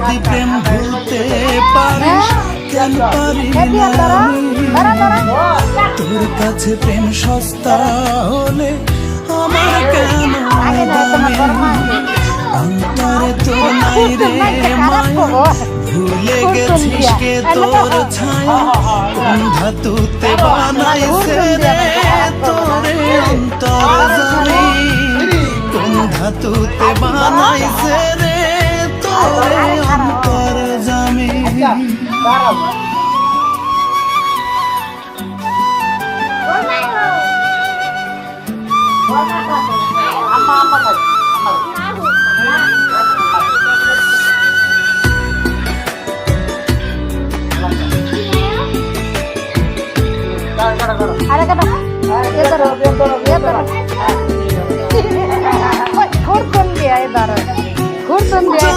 যদি প্রেম ভুলতে পারিস কেন পারি না আমি? তোর কাছে প্রেম সস্তা হলে আমার কেন দামি? অন্তরে তো নাই রে মায়া, ভুলে গেছিস কে তোর ছায়া? কোন ধাতুতে বানাইছে রে তোরে অন্তর জানি? কোন ধাতুতে বানাইছে রে তোরে অন্তর জামি? अरे करो ये करो खुद सुन गया इधर खुद सुन गया।